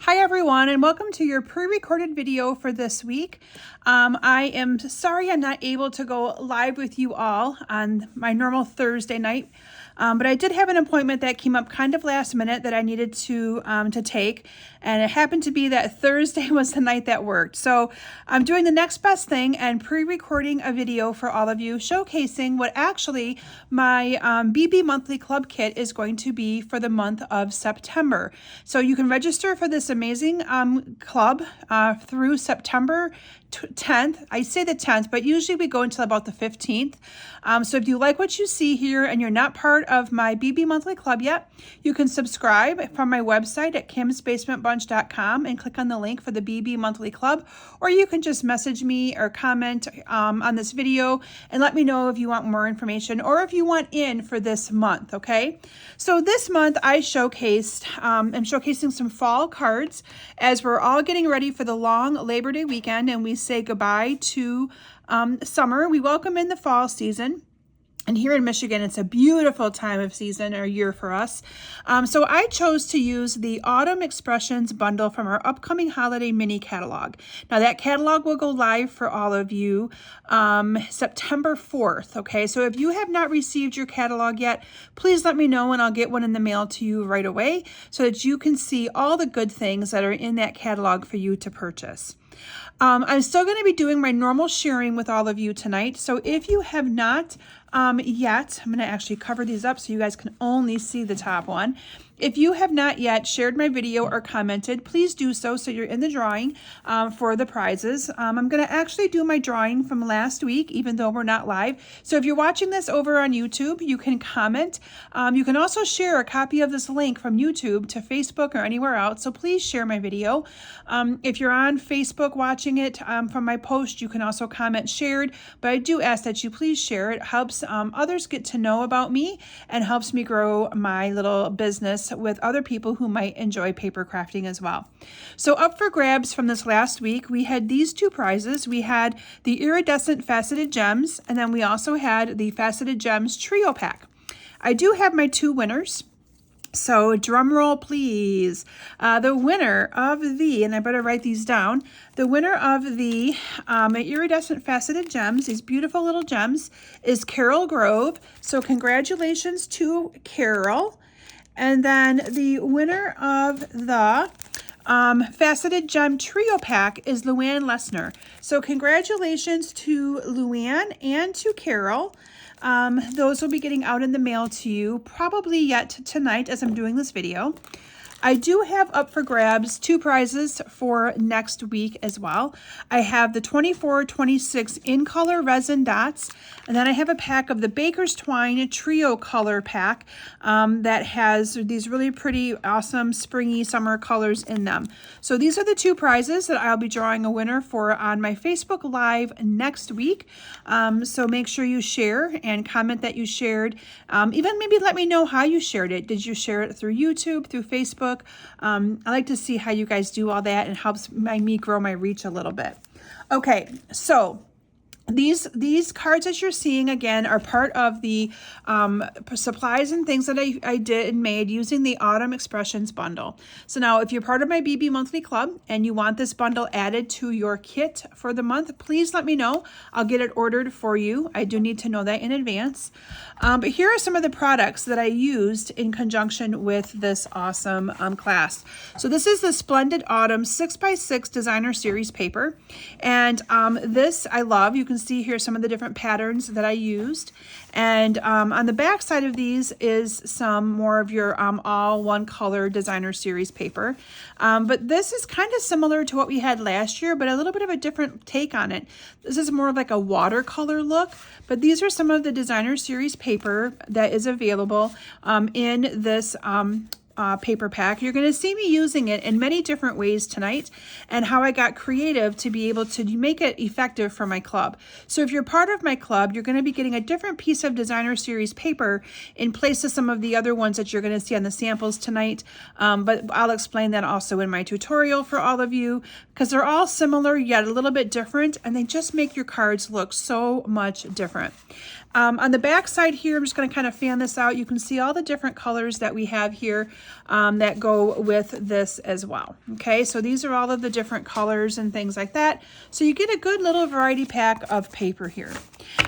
Hi everyone, and welcome to your pre-recorded video for this week. I am sorry I'm not able to go live with you all on my normal Thursday night, but I did have an appointment that came up kind of last minute that I needed to take, and it happened to be that Thursday was the night that worked. So I'm doing the next best thing and pre-recording a video for all of you showcasing what actually my BB Monthly Club kit is going to be for the month of September. So you can register for this amazing club through September 10th. I say the 10th, but usually we go until about the 15th. So if you like what you see here and you're not part of my BB Monthly Club yet, you can subscribe from my website at kimsbasementbunch.com and click on the link for the BB Monthly Club, or you can just message me or comment on this video and let me know if you want more information or if you want in for this month, okay? So this month I'm showcasing some fall cards as we're all getting ready for the long Labor Day weekend and we say goodbye to summer. We welcome in the fall season. And here in Michigan, it's a beautiful time of season or year for us. So I chose to use the Autumn Expressions bundle from our upcoming holiday mini catalog. Now that catalog will go live for all of you September 4th, okay? So if you have not received your catalog yet, please let me know and I'll get one in the mail to you right away so that you can see all the good things that are in that catalog for you to purchase. I'm still going to be doing my normal sharing with all of you tonight. So if you have not yet, I'm going to actually cover these up so you guys can only see the top one. If you have not yet shared my video or commented, please do so you're in the drawing for the prizes. I'm going to actually do my drawing from last week, even though we're not live. So if you're watching this over on YouTube, you can comment. You can also share a copy of this link from YouTube to Facebook or anywhere else. So please share my video. If you're on Facebook watching it from my post, you can also comment shared, but I do ask that you please share. It helps others get to know about me and helps me grow my little business with other people who might enjoy paper crafting as well. So up for grabs from this last week, we had these two prizes. We had the Iridescent Faceted Gems, and then we also had the Faceted Gems Trio Pack. I do have my two winners. So drum roll, please. The winner of the, and I better write these down, the winner of the Iridescent Faceted Gems, these beautiful little gems, is Carol Grove. So congratulations to Carol. And then the winner of the Faceted Gem Trio Pack is Luann Lesner. So congratulations to Luann and to Carol. Those will be getting out in the mail to you probably yet tonight as I'm doing this video. I do have up for grabs two prizes for next week as well. I have the 24-26 in color resin dots, and then I have a pack of the Baker's Twine Trio Color Pack that has these really pretty, awesome, springy summer colors in them. So these are the two prizes that I'll be drawing a winner for on my Facebook Live next week. So make sure you share and comment that you shared. Even maybe let me know how you shared it. Did you share it through YouTube, through Facebook? I like to see how you guys do all that and helps me grow my reach a little bit. Okay, so these cards that you're seeing again are part of the supplies and things that I did and made using the Autumn Expressions bundle. So now if you're part of my BB Monthly Club and you want this bundle added to your kit for the month, please let me know. I'll get it ordered for you. I do need to know that in advance. But here are some of the products that I used in conjunction with this awesome class. So this is the Splendid Autumn 6x6 Designer Series paper. And this I love. You can see here some of the different patterns that I used. And on the back side of these is some more of your all one color Designer Series paper. But this is kind of similar to what we had last year, but a little bit of a different take on it. This is more of like a watercolor look, but these are some of the Designer Series paper that is available in this paper pack. You're going to see me using it in many different ways tonight and how I got creative to be able to make it effective for my club. So if you're part of my club, you're going to be getting a different piece of Designer Series paper in place of some of the other ones that you're going to see on the samples tonight. But I'll explain that also in my tutorial for all of you because they're all similar yet a little bit different, and they just make your cards look so much different. On the back side here, I'm just going to kind of fan this out. You can see all the different colors that we have here that go with this as well. Okay, so these are all of the different colors and things like that. So you get a good little variety pack of paper here.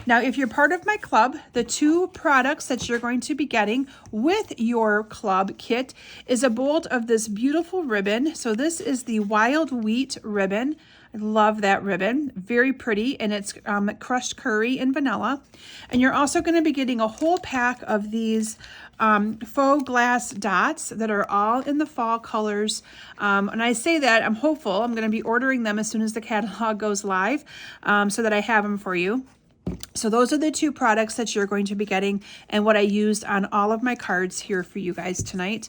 Now, if you're part of my club, the 2 products that you're going to be getting with your club kit is a bolt of this beautiful ribbon. So this is the Wild Wheat ribbon. I love that ribbon, very pretty, and it's crushed curry and vanilla. And you're also going to be getting a whole pack of these faux glass dots that are all in the fall colors. And I say that, I'm hopeful, I'm going to be ordering them as soon as the catalog goes live so that I have them for you. So those are the 2 products that you're going to be getting and what I used on all of my cards here for you guys tonight.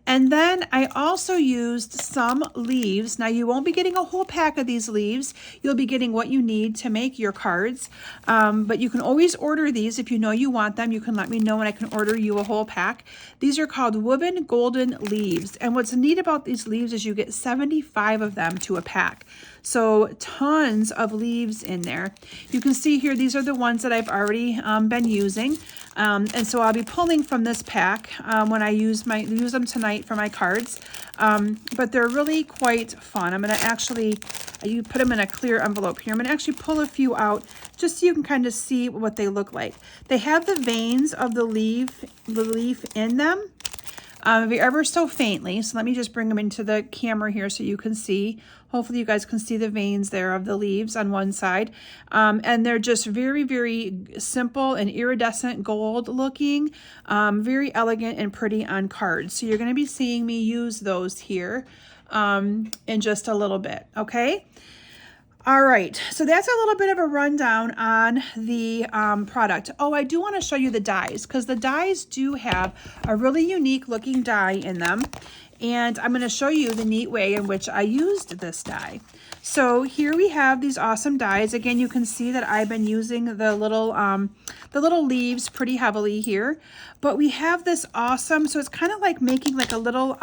And then I also used some leaves. Now you won't be getting a whole pack of these leaves. You'll be getting what you need to make your cards. But you can always order these if you know you want them. You can let me know and I can order you a whole pack. These are called Woven Golden Leaves. And what's neat about these leaves is you get 75 of them to a pack. So tons of leaves in there. You can see here, these are the ones that I've already been using. And so I'll be pulling from this pack when I use them tonight for my cards. But they're really quite fun. I'm going to actually, you put them in a clear envelope here. I'm going to actually pull a few out just so you can kind of see what they look like. They have the veins of the leaf in them. Ever so faintly. So let me just bring them into the camera here so you can see. Hopefully you guys can see the veins there of the leaves on one side. And they're just very, very simple and iridescent gold looking, very elegant and pretty on cards. So you're going to be seeing me use those here in just a little bit. Okay. All right, so that's a little bit of a rundown on the product. Oh, I do want to show you the dies because the dies do have a really unique looking die in them. And I'm going to show you the neat way in which I used this die. So here we have these awesome dies. Again, you can see that I've been using the little leaves pretty heavily here. But we have this awesome, so it's kind of like making like a little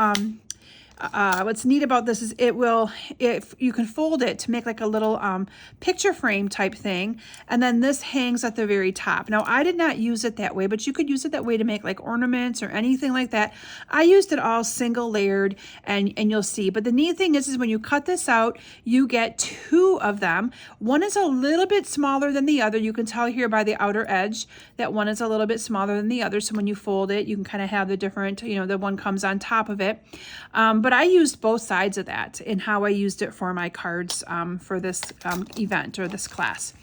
what's neat about this is if you can fold it to make like a little picture frame type thing, and then this hangs at the very top. Now I did not use it that way, but you could use it that way to make like ornaments or anything like that. I used it all single layered, and you'll see. But the neat thing is when you cut this out, you get 2 of them. One is a little bit smaller than the other. You can tell here by the outer edge that one is a little bit smaller than the other. So when you fold it, you can kind of have the different, the one comes on top of it. But I used both sides of that in how I used it for my cards for this event or this class.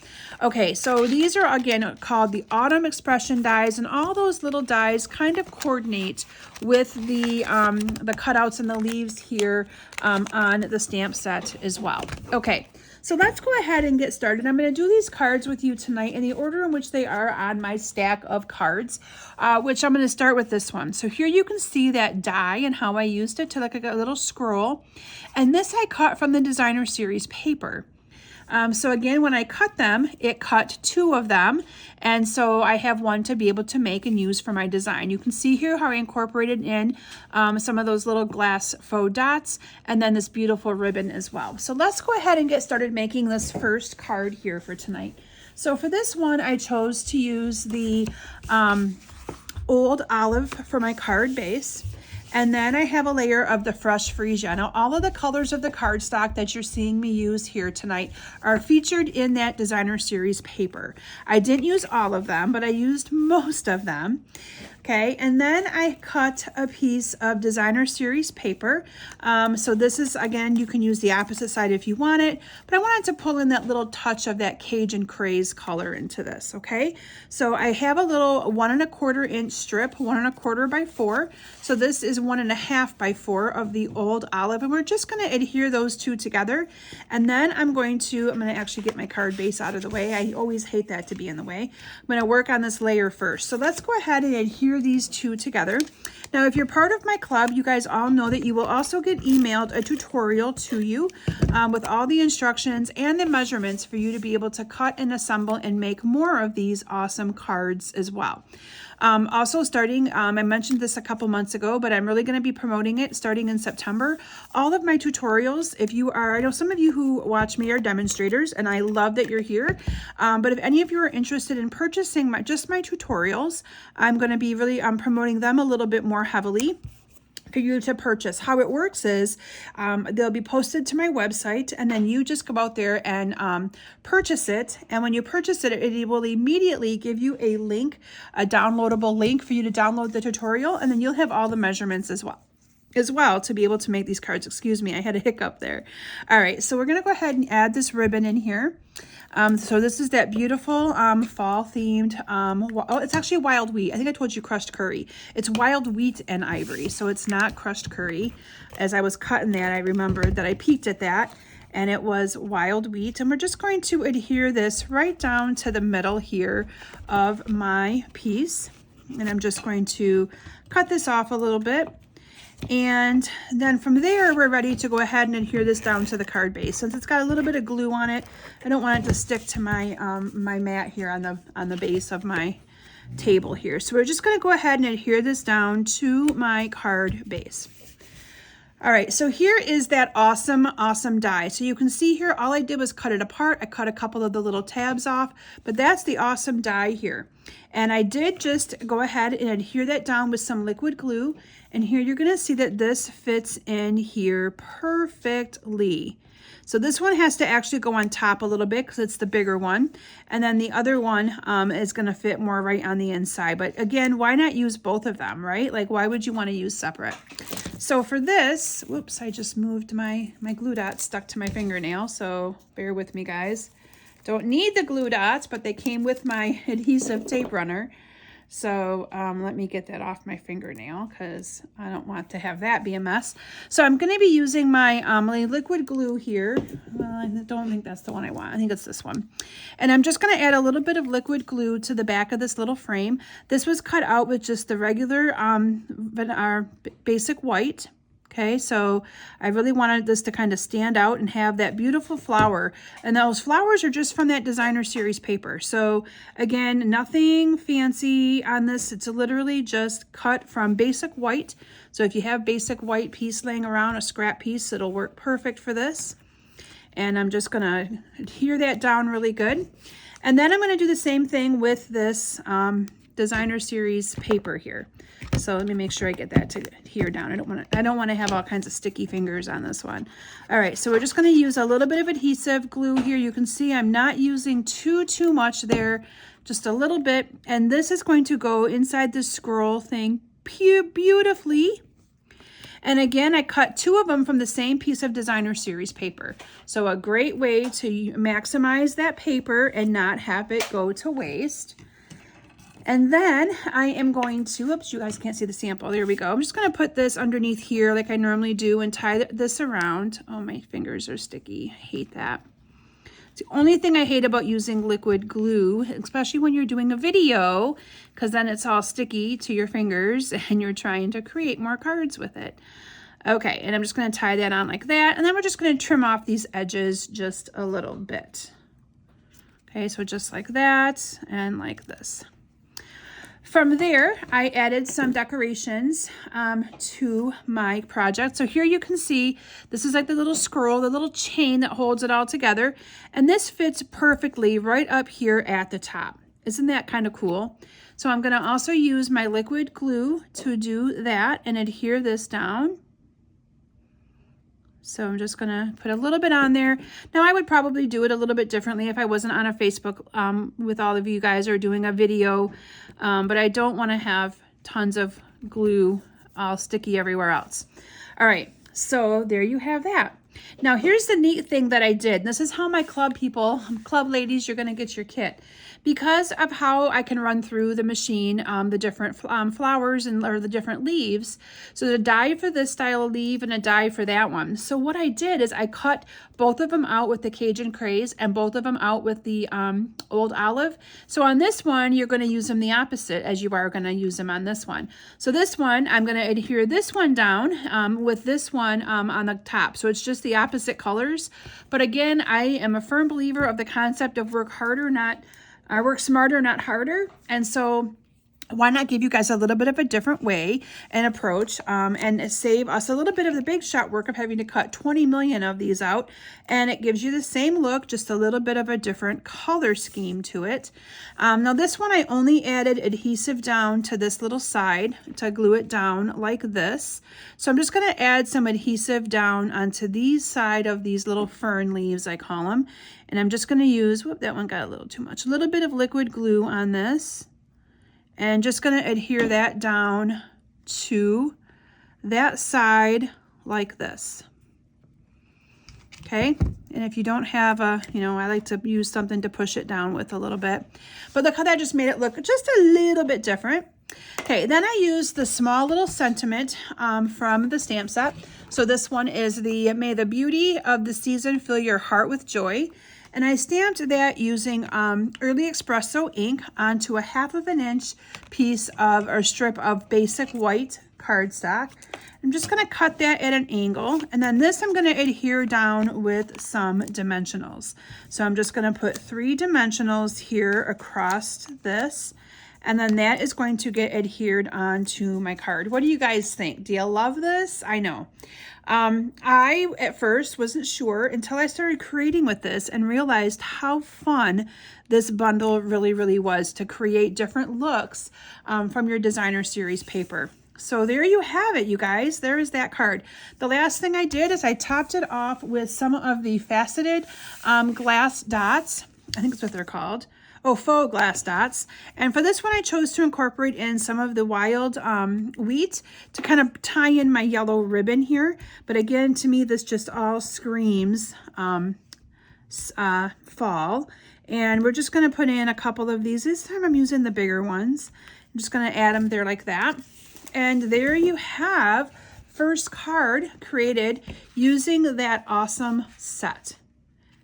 Okay, so these are again called the Autumn Expression dies, and all those little dies kind of coordinate with the cutouts and the leaves here on the stamp set as well. Okay. So let's go ahead and get started. I'm going to do these cards with you tonight in the order in which they are on my stack of cards, which I'm going to start with this one. So here you can see that die and how I used it to like a little scroll. And this I cut from the Designer Series paper. So again, when I cut them, it cut 2 of them. And so I have one to be able to make and use for my design. You can see here how I incorporated in some of those little glass faux dots and then this beautiful ribbon as well. So let's go ahead and get started making this first card here for tonight. So for this one, I chose to use the Old Olive for my card base. And then I have a layer of the Fresh Freesia. Now, all of the colors of the cardstock that you're seeing me use here tonight are featured in that Designer Series paper. I didn't use all of them, but I used most of them. Okay, and then I cut a piece of Designer Series paper. So this is, again, you can use the opposite side if you want it, but I wanted to pull in that little touch of that Cajun Craze color into this, okay? So I have a little 1 1/4 inch strip, 1 1/4 by 4. So this is 1 1/2 by 4 of the Old Olive, and we're just gonna adhere those 2 together. And then I'm gonna actually get my card base out of the way. I always hate that to be in the way. I'm gonna work on this layer first. So let's go ahead and adhere these 2 together. Now, if you're part of my club, you guys all know that you will also get emailed a tutorial to you with all the instructions and the measurements for you to be able to cut and assemble and make more of these awesome cards as well. Also starting, I mentioned this a couple months ago, but I'm really going to be promoting it starting in September. All of my tutorials, I know some of you who watch me are demonstrators, and I love that you're here. But if any of you are interested in purchasing just my tutorials, I'm going to be really promoting them a little bit more heavily. for you to purchase. How it works is they'll be posted to my website, and then you just go out there and purchase it. And when you purchase it, it will immediately give you a link, a downloadable link for you to download the tutorial, and then you'll have all the measurements as well to be able to make these cards. Excuse me, I had a hiccup there. All right, so we're gonna go ahead and add this ribbon in here. So this is that beautiful fall themed, oh, it's actually wild wheat. I think I told you crushed curry. It's wild wheat and ivory, so it's not crushed curry. As I was cutting that, I remembered that I peeked at that, and it was wild wheat. And we're just going to adhere this right down to the middle here of my piece. And I'm just going to cut this off a little bit. And then from there, we're ready to go ahead and adhere this down to the card base. Since it's got a little bit of glue on it, I don't want it to stick to my my mat here on the base of my table here. So we're just going to go ahead and adhere this down to my card base. All right, so here is that awesome die. So you can see here, all I did was cut it apart. I cut a couple of the little tabs off, but that's the awesome die here. And I did just go ahead and adhere that down with some liquid glue. And here you're gonna see that this fits in here perfectly. So this one has to actually go on top a little bit because it's the bigger one. And then the other one is gonna fit more right on the inside. But again, why not use both of them, right? Like, why would you wanna use separate? So for this, whoops, I just moved my glue dots stuck to my fingernail. So bear with me, guys. Don't need the glue dots, but they came with my adhesive tape runner. So let me get that off my fingernail because I don't want to have that be a mess. So I'm going to be using my liquid glue here. I don't think that's the one I want. I think it's this one. And I'm just going to add a little bit of liquid glue to the back of this little frame. This was cut out with just the regular our basic white. Okay, so I really wanted this to kind of stand out and have that beautiful flower. And those flowers are just from that designer series paper. So again, nothing fancy on this. It's literally just cut from basic white. So if you have basic white piece laying around, a scrap piece, it'll work perfect for this. And I'm just gonna adhere that down really good. And then I'm gonna do the same thing with this designer series paper here. So let me make sure I get that to adhere down. I don't want to have all kinds of sticky fingers on this one. All right, so we're just going to use a little bit of adhesive glue here. You can see I'm not using too much there, just a little bit. And this is going to go inside this scroll thing beautifully. And again, I cut 2 of them from the same piece of designer series paper. So a great way to maximize that paper and not have it go to waste. And then I am going to, oops, you guys can't see the sample. There we go. I'm just going to put this underneath here like I normally do and tie this around. Oh, my fingers are sticky. I hate that. It's the only thing I hate about using liquid glue, especially when you're doing a video, because then it's all sticky to your fingers and you're trying to create more cards with it. Okay, and I'm just going to tie that on like that. And then we're just going to trim off these edges just a little bit. Okay, so just like that and like this. From there, I added some decorations to my project. So here you can see, this is like the little scroll, the little chain that holds it all together. And this fits perfectly right up here at the top. Isn't that kind of cool? So I'm gonna also use my liquid glue to do that and adhere this down. So I'm just gonna put a little bit on there. Now I would probably do it a little bit differently if I wasn't on a Facebook with all of you guys or doing a video, but I don't wanna have tons of glue all sticky everywhere else. All right, so there you have that. Now here's the neat thing that I did. This is how my club ladies, you're gonna get your kit. Because of how I can run through the machine, the different flowers or the different leaves. So there's a die for this style of leaf and a die for that one. So what I did is I cut both of them out with the Cajun Craze and both of them out with the Old Olive. So on this one, you're gonna use them the opposite as you are gonna use them on this one. So this one, I'm gonna adhere this one down with this one on the top. So it's just the opposite colors. But again, I am a firm believer of the concept of work smarter, not harder. And so why not give you guys a little bit of a different way and approach, and save us a little bit of the big shot work of having to cut 20 million of these out, and it gives you the same look, just a little bit of a different color scheme to it. Now this one I only added adhesive down to this little side to glue it down like this. So I'm just going to add some adhesive down onto these side of these little fern leaves, I call them, and I'm just going to use, whoop, that one got a little too much, a little bit of liquid glue on this. And just going to adhere that down to that side like this. Okay, and if you don't have a, I like to use something to push it down with a little bit. But look how that just made it look just a little bit different. Okay, then I used the small little sentiment from the stamp set. So this one is the "May the beauty of the season fill your heart with joy." And I stamped that using Early Espresso ink onto a 1/2 inch piece of, or strip of basic white cardstock. I'm just going to cut that at an angle, and then this I'm going to adhere down with some dimensionals. So I'm just going to put 3 dimensionals here across this, and then that is going to get adhered onto my card. What do you guys think? Do you love this? I know. I at first wasn't sure until I started creating with this and realized how fun this bundle really was to create different looks from your designer series paper. So there you have it, you guys. There is that card. The last thing I did is I topped it off with some of the faceted glass dots. I think that's what they're called. Oh, faux glass dots. And for this one, I chose to incorporate in some of the wild wheat to kind of tie in my yellow ribbon here. But again, to me, this just all screams fall. And we're just going to put in a couple of these. This time I'm using the bigger ones. I'm just going to add them there like that. And there you have first card created using that awesome set.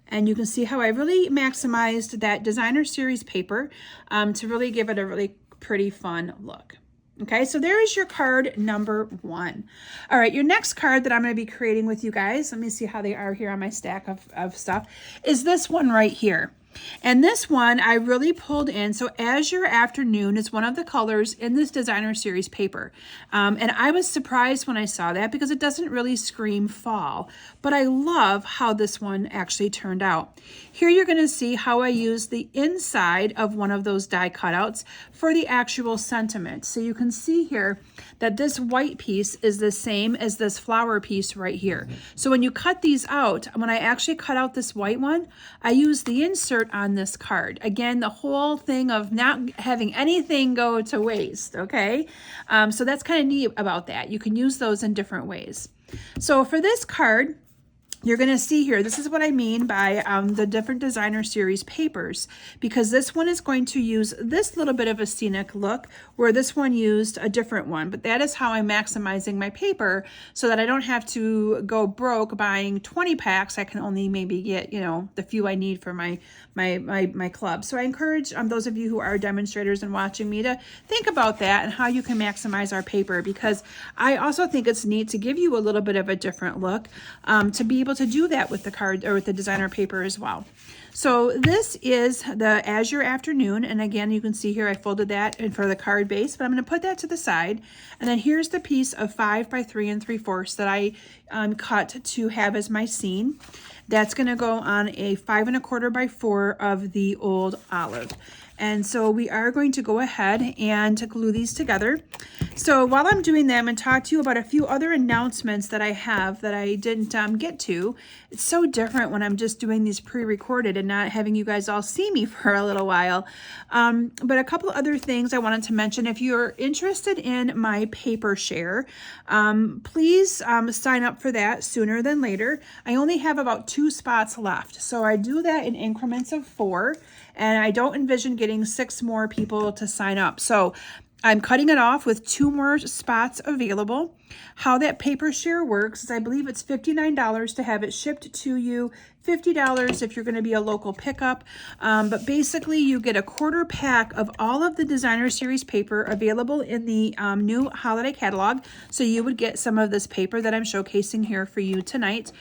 And you can see how I really maximized that designer series paper to really give it a really pretty fun look. Okay, so there is your card number 1. All right, your next card that I'm going to be creating with you guys, let me see how they are here on my stack of stuff, is this one right here. And this one I really pulled in. So Azure Afternoon is one of the colors in this designer series paper. And I was surprised when I saw that because it doesn't really scream fall, but I love how this one actually turned out. Here you're going to see how I use the inside of one of those die cutouts for the actual sentiment. So you can see here that this white piece is the same as this flower piece right here. So when you cut these out, when I actually cut out this white one, I use the insert on this card. Again, the whole thing of not having anything go to waste, okay? So that's kind of neat about that. You can use those in different ways. So for this card, you're going to see here, this is what I mean by the different designer series papers, because this one is going to use this little bit of a scenic look where this one used a different one. But that is how I'm maximizing my paper so that I don't have to go broke buying 20 packs. I can only maybe get, the few I need for my club. So I encourage those of you who are demonstrators and watching me to think about that and how you can maximize our paper, because I also think it's neat to give you a little bit of a different look, to be able to do that with the card or with the designer paper as well. So this is the Azure Afternoon, and again you can see here I folded that in for the card base, but I'm going to put that to the side, and then here's the piece of 5 by 3 3/4 that I cut to have as my scene. That's going to go on a 5 1/4 by 4 of the old olive. And so we are going to go ahead and glue these together. So while I'm doing them and talk to you about a few other announcements that I have that I didn't get to, it's so different when I'm just doing these pre-recorded and not having you guys all see me for a little while. But a couple other things I wanted to mention. If you're interested in my paper share, please sign up for that sooner than later. I only have about 2 spots left. So I do that in increments of 4. And I don't envision getting 6 more people to sign up. So I'm cutting it off with 2 more spots available. How that paper share works is I believe it's $59 to have it shipped to you, $50 if you're going to be a local pickup. But basically you get a 1/4 pack of all of the designer series paper available in the new holiday catalog. So you would get some of this paper that I'm showcasing here for you tonight.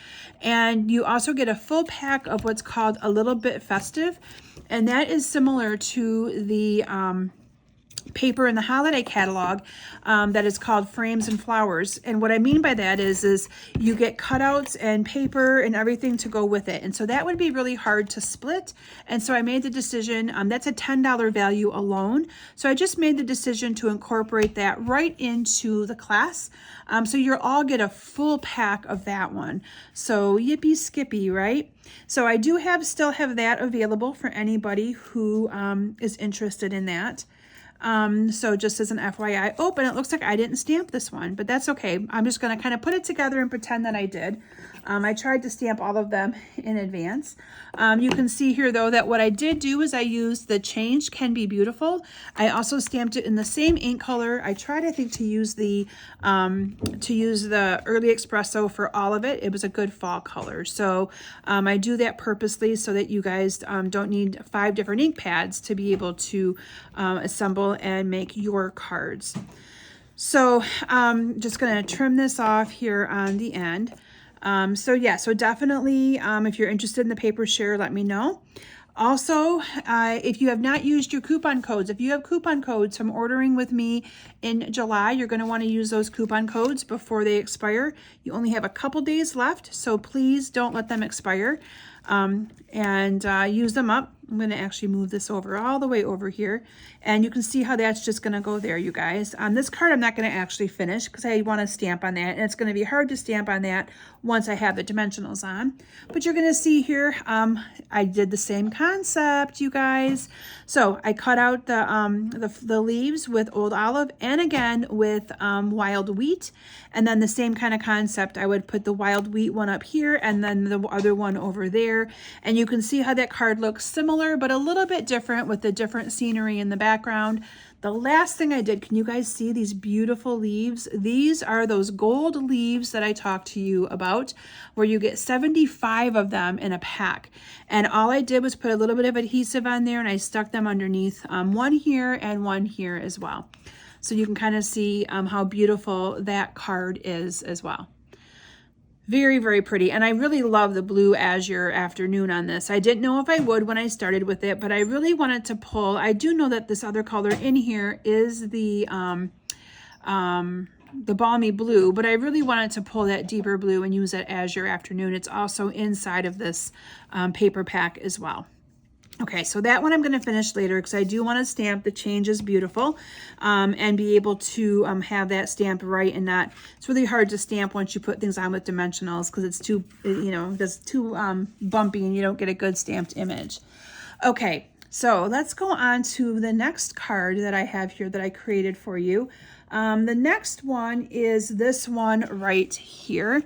And you also get a full pack of what's called a Little Bit Festive. And that is similar to the paper in the holiday catalog that is called Frames and Flowers. And what I mean by that is you get cutouts and paper and everything to go with it. And so that would be really hard to split. And so I made the decision, that's a $10 value alone. So I just made the decision to incorporate that right into the class. So you'll all get a full pack of that one. So yippee skippy, right? So I do still have that available for anybody who is interested in that. So just as an FYI, oh, but it looks like I didn't stamp this one, but that's okay. I'm just going to kind of put it together and pretend that I did. I tried to stamp all of them in advance. You can see here though that what I did do is I used the Change Can Be Beautiful. I also stamped it in the same ink color. I tried, I think, to use the Early Espresso for all of it. It was a good fall color. So I do that purposely so that you guys don't need 5 different ink pads to be able to assemble and make your cards. So just going to trim this off here on the end. So yeah, so definitely if you're interested in the paper share, let me know. Also, if you have not used your coupon codes, if you have coupon codes from ordering with me in July, you're going to want to use those coupon codes before they expire. You only have a couple days left, so please don't let them expire and use them up. I'm going to actually move this over all the way over here, and you can see how that's just going to go there, you guys. On this card, I'm not going to actually finish because I want to stamp on that, and it's going to be hard to stamp on that once I have the dimensionals on. But you're going to see here, I did the same concept, you guys. So I cut out the leaves with Old Olive and again with Wild Wheat, and then the same kind of concept. I would put the Wild Wheat one up here and then the other one over there, and you can see how that card looks similar but a little bit different with the different scenery in the background. The last thing I did, can you guys see these beautiful leaves? These are those gold leaves that I talked to you about, where you get 75 of them in a pack. And all I did was put a little bit of adhesive on there and I stuck them underneath, one here and one here as well. So you can kind of see how beautiful that card is as well. Very, very pretty. And I really love the blue azure afternoon on this. I didn't know if I would when I started with it, but I really wanted to pull. I do know that this other color in here is the balmy blue, but I really wanted to pull that deeper blue and use that azure afternoon. It's also inside of this paper pack as well. Okay, so that one I'm going to finish later because I do want to stamp the Change is Beautiful and be able to have that stamp right and not, it's really hard to stamp once you put things on with dimensionals because it's too, it's too bumpy and you don't get a good stamped image. Okay, so let's go on to the next card that I have here that I created for you. The next one is this one right here.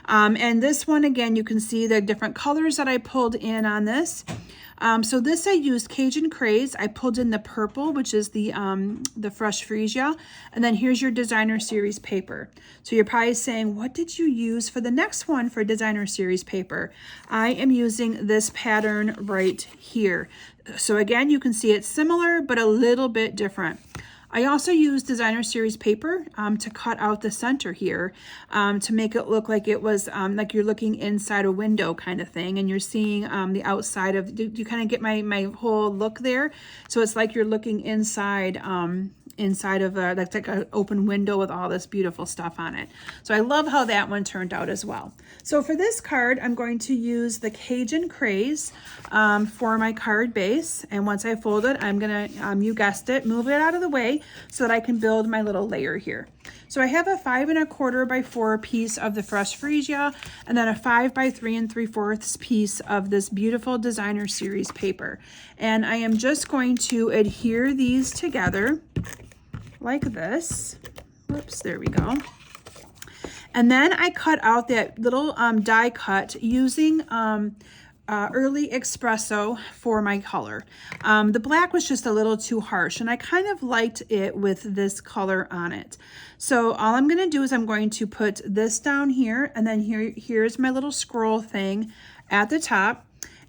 And this one, again, you can see the different colors that I pulled in on this. So this I used Cajun Craze. I pulled in the purple, which is the Fresh Freesia. And then here's your Designer Series paper. So you're probably saying, what did you use for the next one for Designer Series paper? I am using this pattern right here. So again, you can see it's similar, but a little bit different. I also used Designer Series paper to cut out the center here to make it look like it was like you're looking inside a window kind of thing, and you're seeing the outside of, do you kind of get my whole look there? So it's like you're looking inside inside of that's like an open window with all this beautiful stuff on it. So I love how that one turned out as well. So for this card, I'm going to use the Cajun Craze for my card base. And once I fold it, I'm gonna, you guessed it, move it out of the way so that I can build my little layer here. So I have a 5 1/4 by 4 piece of the Fresh Freesia, and then a 5 by 3 3/4 piece of this beautiful Designer Series paper. And I am just going to adhere these together like this. Whoops, there we go. And then I cut out that little die cut using Early Espresso for my color. The black was just a little too harsh, and I kind of liked it with this color on it. So all I'm going to do is I'm going to put this down here, and then here's my little scroll thing at the top.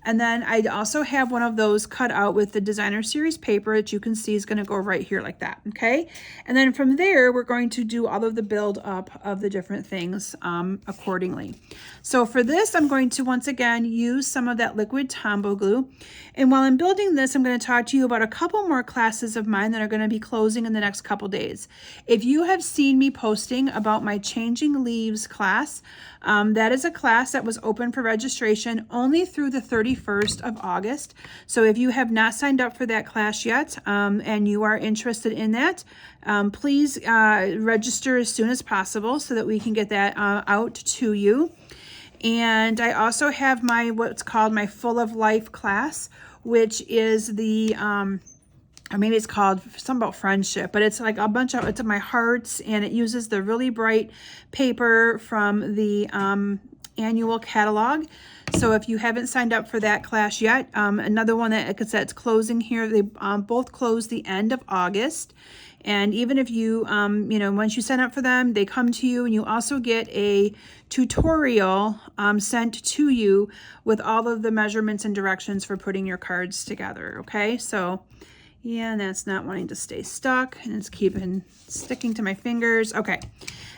And then I also have one of those cut out with the designer series paper that you can see is going to go right here like that. Okay. And then from there, we're going to do all of the build up of the different things accordingly. So for this, I'm going to once again use some of that liquid Tombow glue. And while I'm building this, I'm going to talk to you about a couple more classes of mine that are going to be closing in the next couple days. If you have seen me posting about my Changing Leaves class, that is a class that was open for registration only through the 31st of August. So if you have not signed up for that class yet and you are interested in that, please register as soon as possible so that we can get that out to you. And I also have my what's called my Full of Life class, which is the or maybe it's called something about friendship, but it's like a bunch of, it's my hearts, and it uses the really bright paper from the annual catalog. So if you haven't signed up for that class yet, another one that's closing here, they both close the end of August. And even if you, once you sign up for them, they come to you, and you also get a tutorial sent to you with all of the measurements and directions for putting your cards together. Okay, so yeah, and that's not wanting to stay stuck, and it's sticking to my fingers. Okay,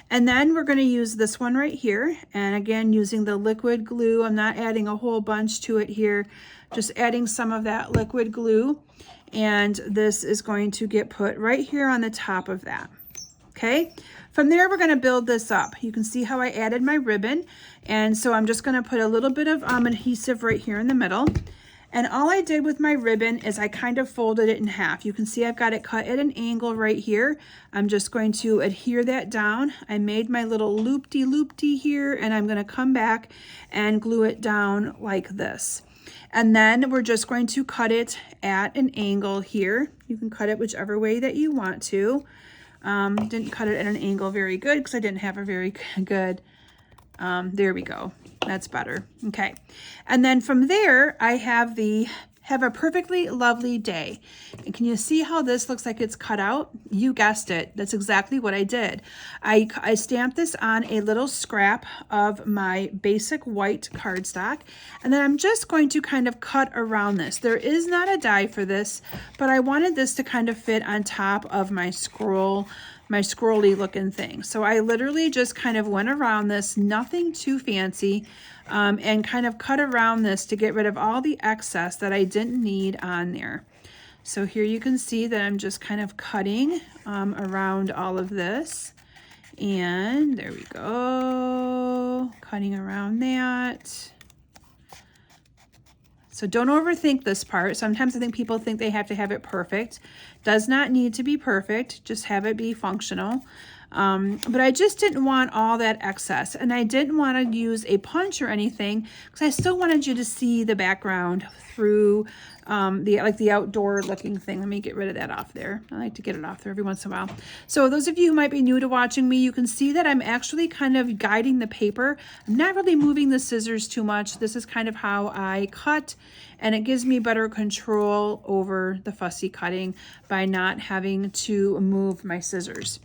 and then we're going to use this one right here, and again using the liquid glue. I'm not adding a whole bunch to it here, just adding some of that liquid glue, and this is going to get put right here on the top of that. Okay, from there we're going to build this up. You can see how I added my ribbon, and so I'm just going to put a little bit of adhesive right here in the middle. And all I did with my ribbon is I kind of folded it in half. You can see I've got it cut at an angle right here. I'm just going to adhere that down. I made my little loop-de-loop-de here, and I'm going to come back and glue it down like this. And then we're just going to cut it at an angle here. You can cut it whichever way that you want to. Didn't cut it at an angle very good because I didn't have a very good, there we go. That's better. Okay. And then from there, I have Have a Perfectly Lovely Day. And can you see how this looks like it's cut out? You guessed it. That's exactly what I did. I stamped this on a little scrap of my basic white cardstock, and then I'm just going to kind of cut around this. There is not a die for this, but I wanted this to kind of fit on top of my scrolly looking thing. So I literally just kind of went around this, nothing too fancy, and kind of cut around this to get rid of all the excess that I didn't need on there. So here you can see that I'm just kind of cutting around all of this, and there we go, cutting around that. So don't overthink this part. Sometimes I think people think they have to have it perfect. Does not need to be perfect, just have it be functional. But I just didn't want all that excess, and I didn't want to use a punch or anything because I still wanted you to see the background through the outdoor looking thing. Let me get rid of that off there. I like to get it off there every once in a while. So those of you who might be new to watching me, you can see that I'm actually kind of guiding the paper. I'm not really moving the scissors too much. This is kind of how I cut, and it gives me better control over the fussy cutting by not having to move my scissors.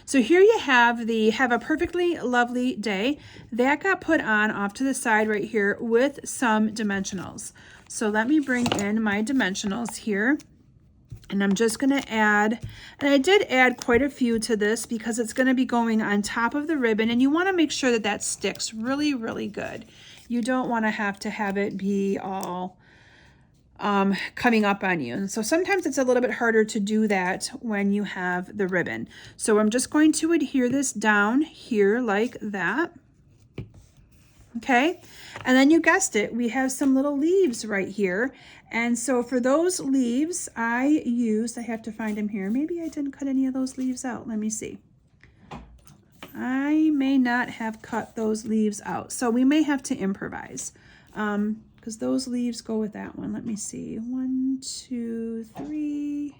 So here you have the Have a Perfectly Lovely Day. That got put on off to the side right here with some dimensionals. So let me bring in my dimensionals here. And I'm just going to add, and I did add quite a few to this because it's going to be going on top of the ribbon, and you want to make sure that that sticks really, really good. You don't want to have it be all coming up on you. And so sometimes it's a little bit harder to do that when you have the ribbon. So I'm just going to adhere this down here like that. Okay, and then you guessed it, we have some little leaves right here. And so for those leaves, I have to find them here. Maybe I didn't cut any of those leaves out. Let me see. I may not have cut those leaves out, so we may have to improvise. Because those leaves go with that one. Let me see. 1, 2, 3.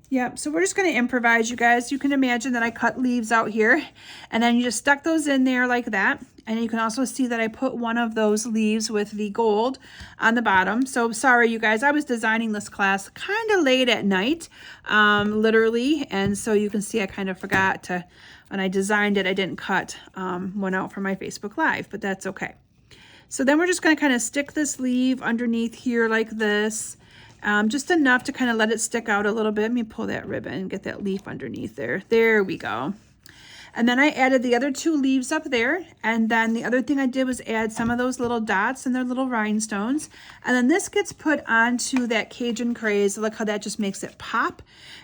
Yep, so we're just going to improvise, you guys. You can imagine that I cut leaves out here, and then you just stuck those in there like that. And you can also see that I put one of those leaves with the gold on the bottom. So sorry, you guys, I was designing this class kind of late at night, literally. And so you can see I kind of forgot to, when I designed it, I didn't cut one out for my Facebook Live, but that's okay. So then we're just going to kind of stick this leaf underneath here like this, just enough to kind of let it stick out a little bit. Let me pull that ribbon and get that leaf underneath there. There we go. And then I added the other 2 leaves up there. And then the other thing I did was add some of those little dots and their little rhinestones. And then this gets put onto that Cajun Craze. Look how that just makes it pop.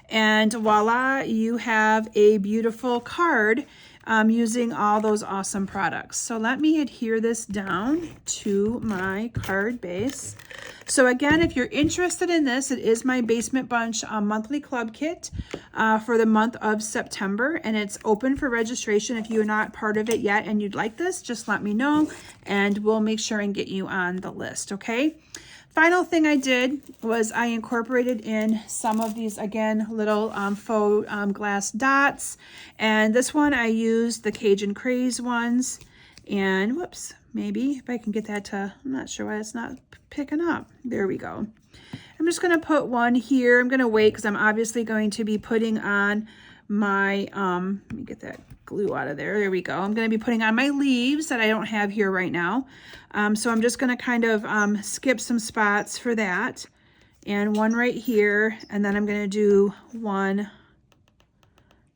And voila, you have a beautiful card using all those awesome products. So let me adhere this down to my card base. So again, if you're interested in this, it is my Basement Bunch monthly club kit for the month of September, and it's open for registration. If you're not part of it yet and you'd like this, just let me know and we'll make sure and get you on the list, okay? Final thing I did was I incorporated in some of these, again, little faux glass dots. And this one I used the Cajun Craze ones. And whoops, maybe if I can get that to, I'm not sure why it's not picking up. There we go. I'm just going to put one here. I'm going to wait because I'm obviously going to be putting on my, let me get that glue out of there. There we go. I'm going to be putting on my leaves that I don't have here right now. So I'm just going to kind of skip some spots for that. And one right here. And then I'm going to do one.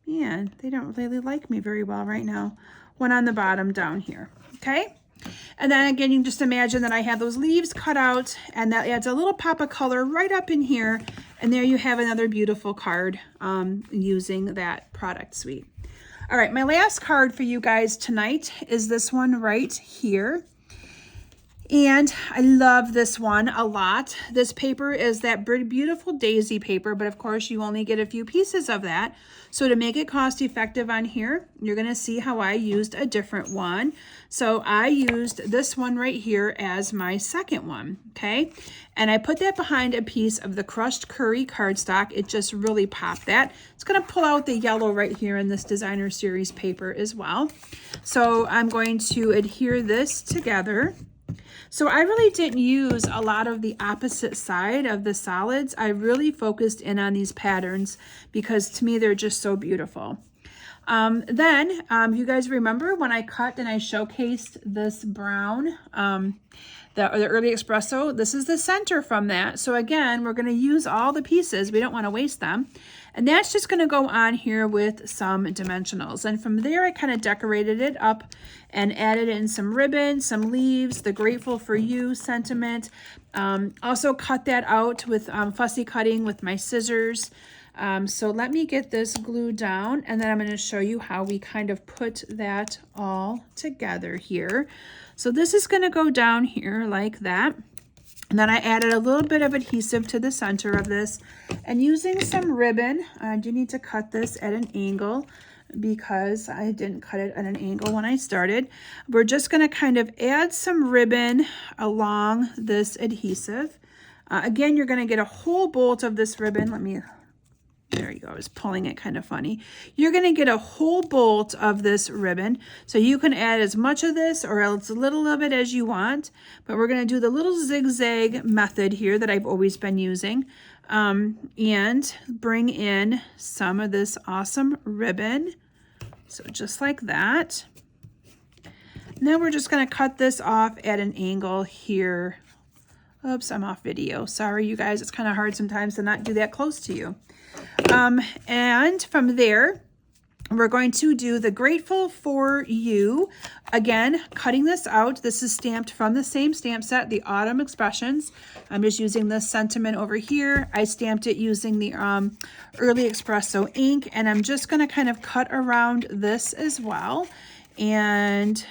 Man, they don't really like me very well right now. One on the bottom down here. Okay. And then again, you can just imagine that I have those leaves cut out and that adds a little pop of color right up in here. And there you have another beautiful card using that product suite. All right, my last card for you guys tonight is this one right here. And I love this one a lot. This paper is that beautiful daisy paper, but of course you only get a few pieces of that. So to make it cost effective on here, you're gonna see how I used a different one. So I used this one right here as my second one, okay? And I put that behind a piece of the crushed curry cardstock. It just really popped that. It's gonna pull out the yellow right here in this designer series paper as well. So I'm going to adhere this together. So I really didn't use a lot of the opposite side of the solids. I really focused in on these patterns because to me, they're just so beautiful. You guys remember when I cut and I showcased this brown, the Early Espresso, this is the center from that. So again, we're gonna use all the pieces. We don't wanna waste them. And that's just gonna go on here with some dimensionals. And from there, I kind of decorated it up and added in some ribbon, some leaves, the Grateful for You sentiment. Also cut that out with fussy cutting with my scissors. So let me get this glued down and then I'm gonna show you how we kind of put that all together here. So this is gonna go down here like that. And then I added a little bit of adhesive to the center of this and using some ribbon. I do need to cut this at an angle because I didn't cut it at an angle when I started. We're just going to kind of add some ribbon along this adhesive. Again, you're going to get a whole bolt of this ribbon. There you go, I was pulling it kind of funny. You're gonna get a whole bolt of this ribbon. So you can add as much of this or else a little of it as you want, but we're gonna do the little zigzag method here that I've always been using and bring in some of this awesome ribbon. So just like that. Now we're just gonna cut this off at an angle here. Oops, I'm off video. Sorry, you guys, it's kind of hard sometimes to not do that close to you. And from there, we're going to do the Grateful for You. Again, cutting this out. This is stamped from the same stamp set, the Autumn Expressions. I'm just using this sentiment over here. I stamped it using the Early Espresso ink, and I'm just going to kind of cut around this as well and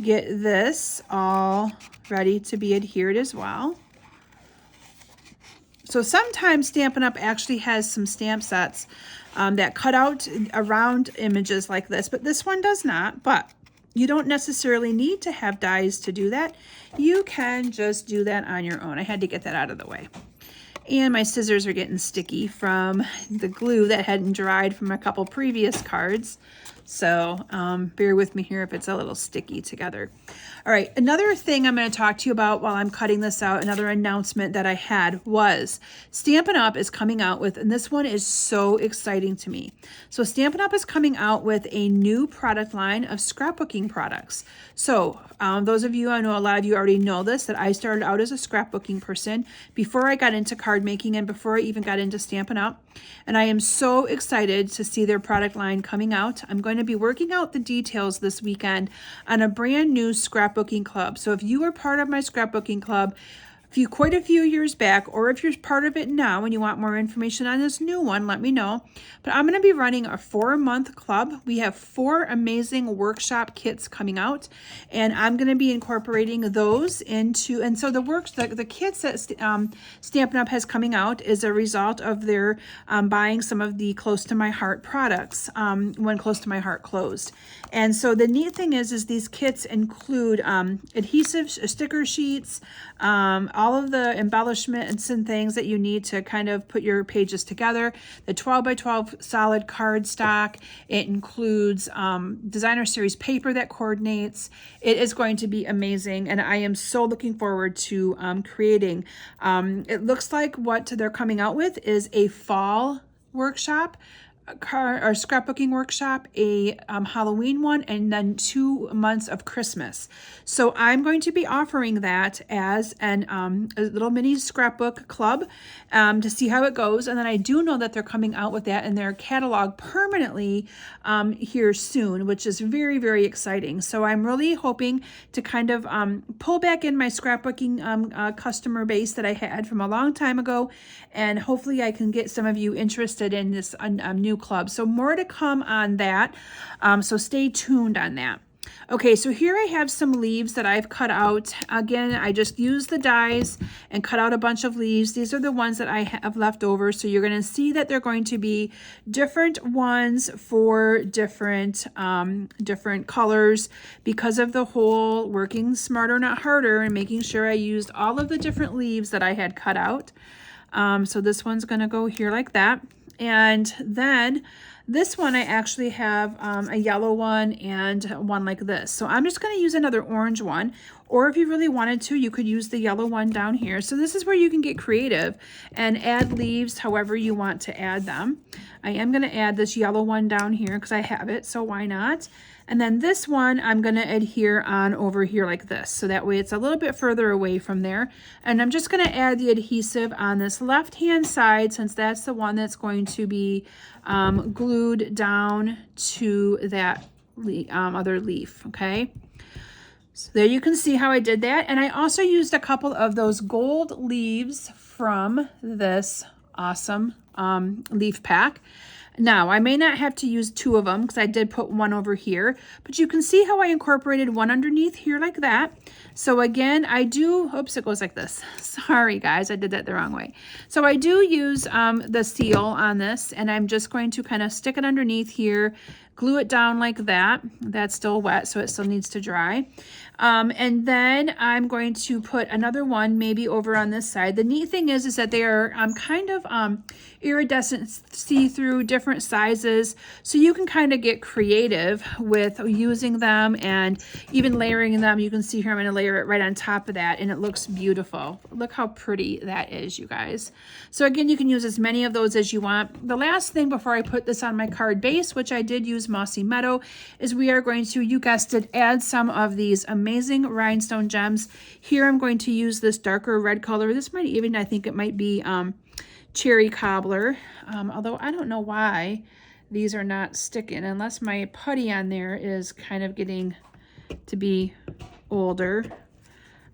get this all ready to be adhered as well. So sometimes Stampin' Up! Actually has some stamp sets that cut out around images like this, but this one does not. But you don't necessarily need to have dies to do that. You can just do that on your own. I had to get that out of the way. And my scissors are getting sticky from the glue that hadn't dried from a couple previous cards. So bear with me here if it's a little sticky together. All right, another thing I'm going to talk to you about while I'm cutting this out, another announcement that I had was Stampin' Up! Is coming out with, and this one is so exciting to me. So Stampin' Up! Is coming out with a new product line of scrapbooking products. So those of you, I know a lot of you already know this, that I started out as a scrapbooking person before I got into card making and before I even got into Stampin' Up! And I am so excited to see their product line coming out. I'm going to be working out the details this weekend on a brand new scrapbooking club. So if you are part of my scrapbooking club, quite a few years back, or if you're part of it now and you want more information on this new one, let me know. But I'm going to be running a 4-month club. We have 4 amazing workshop kits coming out, and I'm going to be incorporating those into, and so the kits that Stampin' Up! Has coming out is a result of their buying some of the Close to My Heart products when Close to My Heart closed. And so the neat thing is these kits include adhesive sticker sheets, all of the embellishments and things that you need to kind of put your pages together, the 12 by 12 solid card stock. It includes designer series paper that coordinates. It is going to be amazing, and I am so looking forward to creating. It looks like what they're coming out with is a fall workshop, or scrapbooking workshop, a Halloween one, and then 2 months of Christmas. So I'm going to be offering that as a little mini scrapbook club to see how it goes. And then I do know that they're coming out with that in their catalog permanently here soon, which is very, very exciting. So I'm really hoping to kind of pull back in my scrapbooking customer base that I had from a long time ago, and hopefully I can get some of you interested in this new club. So more to come on that. So stay tuned on that. Okay, so here I have some leaves that I've cut out. Again, I just used the dies and cut out a bunch of leaves. These are the ones that I have left over. So you're going to see that they're going to be different ones for different colors, because of the whole working smarter, not harder, and making sure I used all of the different leaves that I had cut out. So this one's going to go here like that. And then this one, I actually have a yellow one and one like this. So I'm just going to use another orange one, or if you really wanted to, you could use the yellow one down here. So this is where you can get creative and add leaves however you want to add them. I am going to add this yellow one down here because I have it, so why not? And then this one, I'm going to adhere on over here like this. So that way it's a little bit further away from there. And I'm just going to add the adhesive on this left-hand side, since that's the one that's going to be glued down to that other leaf, okay? So there you can see how I did that. And I also used a couple of those gold leaves from this awesome leaf pack. Now, I may not have to use 2 of them because I did put one over here, but you can see how I incorporated one underneath here like that. So again, I do, oops, it goes like this. Sorry guys, I did that the wrong way. So I do use the seal on this, and I'm just going to kind of stick it underneath here, glue it down like that. That's still wet, so it still needs to dry. And then I'm going to put another one maybe over on this side. The neat thing is that they are kind of iridescent, see-through, different sizes, so you can kind of get creative with using them and even layering them. You can see here I'm going to layer it right on top of that, and it looks beautiful. Look how pretty that is, you guys. So again, you can use as many of those as you want. The last thing before I put this on my card base, which I did use Mossy Meadow, is we are going to, you guessed it, add some of these amazing rhinestone gems. Here I'm going to use this darker red color. This might even, I think it might be Cherry Cobbler, although I don't know why these are not sticking, unless my putty on there is kind of getting to be older.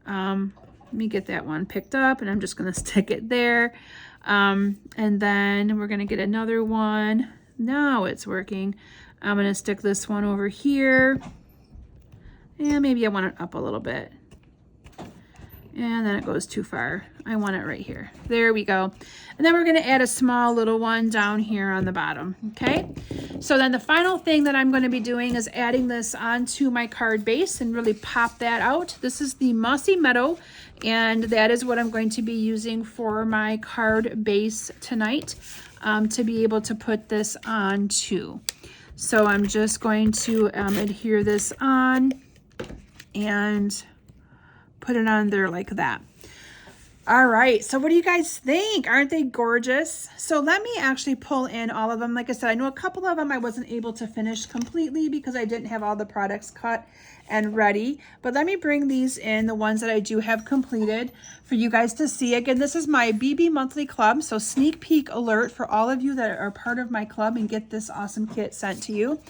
Let me get that one picked up, and I'm just going to stick it there. And then we're going to get another one. Now it's working. I'm going to stick this one over here. And maybe I want it up a little bit. And then it goes too far. I want it right here. There we go. And then we're going to add a small little one down here on the bottom. Okay. So then the final thing that I'm going to be doing is adding this onto my card base and really pop that out. This is the Mossy Meadow, and that is what I'm going to be using for my card base tonight to be able to put this on too. So I'm just going to adhere this on and put it on there like that. All right, so what do you guys think? Aren't they gorgeous? So let me actually pull in all of them. Like I said, I know a couple of them I wasn't able to finish completely because I didn't have all the products cut and ready. But let me bring these in, the ones that I do have completed for you guys to see. Again, this is my BB Monthly Club, so sneak peek alert for all of you that are part of my club and get this awesome kit sent to you.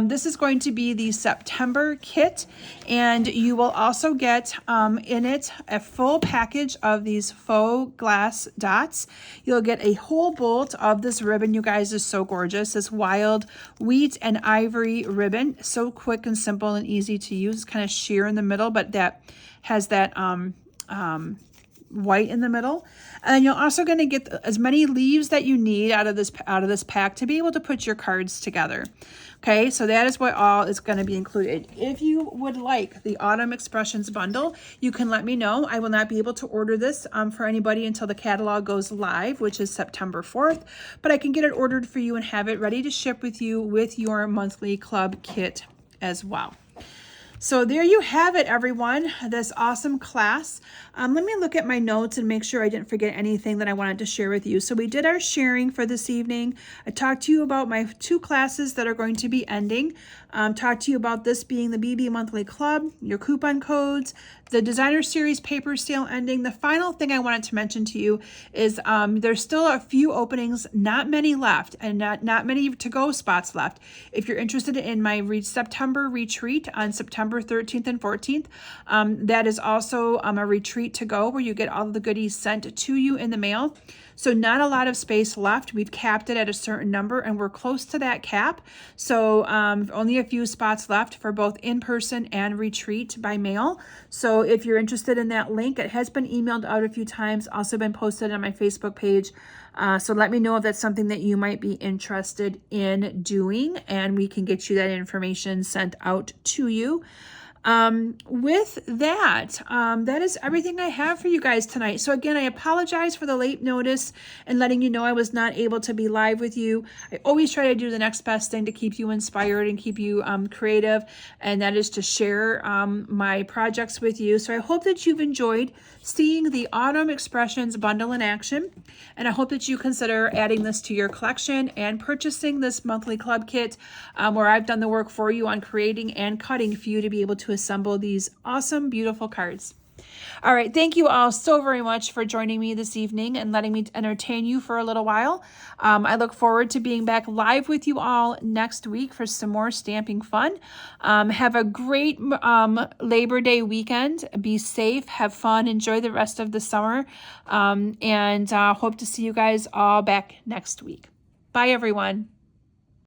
This is going to be the September kit, and you will also get in it a full package of these faux glass dots. You'll get a whole bolt of this ribbon. You guys, is so gorgeous. This wild wheat and ivory ribbon, so quick and simple and easy to use. It's kind of sheer in the middle, but that has that white in the middle. And you're also going to get as many leaves that you need out of this pack to be able to put your cards together. Okay, so that is what all is going to be included. If you would like the Autumn Expressions bundle, you can let me know. I will not be able to order this for anybody until the catalog goes live, which is September 4th, but I can get it ordered for you and have it ready to ship with you with your monthly club kit as well. So there you have it, everyone, this awesome class. Let me look at my notes and make sure I didn't forget anything that I wanted to share with you. So we did our sharing for this evening. I talked to you about my 2 classes that are going to be ending. Talked to you about this being the BB Monthly Club, your coupon codes, the Designer Series paper sale ending. The final thing I wanted to mention to you is there's still a few openings, not many left, and not many to-go spots left. If you're interested in my September retreat on September 13th and 14th, that is also a retreat to go where you get all of the goodies sent to you in the mail. So not a lot of space left. We've capped it at a certain number and we're close to that cap. So only a few spots left for both in-person and retreat by mail. So if you're interested in that link, it has been emailed out a few times, also been posted on my Facebook page. So let me know if that's something that you might be interested in doing, and we can get you that information sent out to you. With that, that is everything I have for you guys tonight. So again, I apologize for the late notice and letting you know I was not able to be live with you. I always try to do the next best thing to keep you inspired and keep you creative, and that is to share my projects with you. So I hope that you've enjoyed seeing the Autumn Expressions bundle in action, and I hope that you consider adding this to your collection and purchasing this monthly club kit where I've done the work for you on creating and cutting for you to be able to assemble these awesome, beautiful cards. All right, thank you all so very much for joining me this evening and letting me entertain you for a little while. I look forward to being back live with you all next week for some more stamping fun. Have a great Labor Day weekend. Be safe, have fun, enjoy the rest of the summer, and hope to see you guys all back next week. Bye, everyone.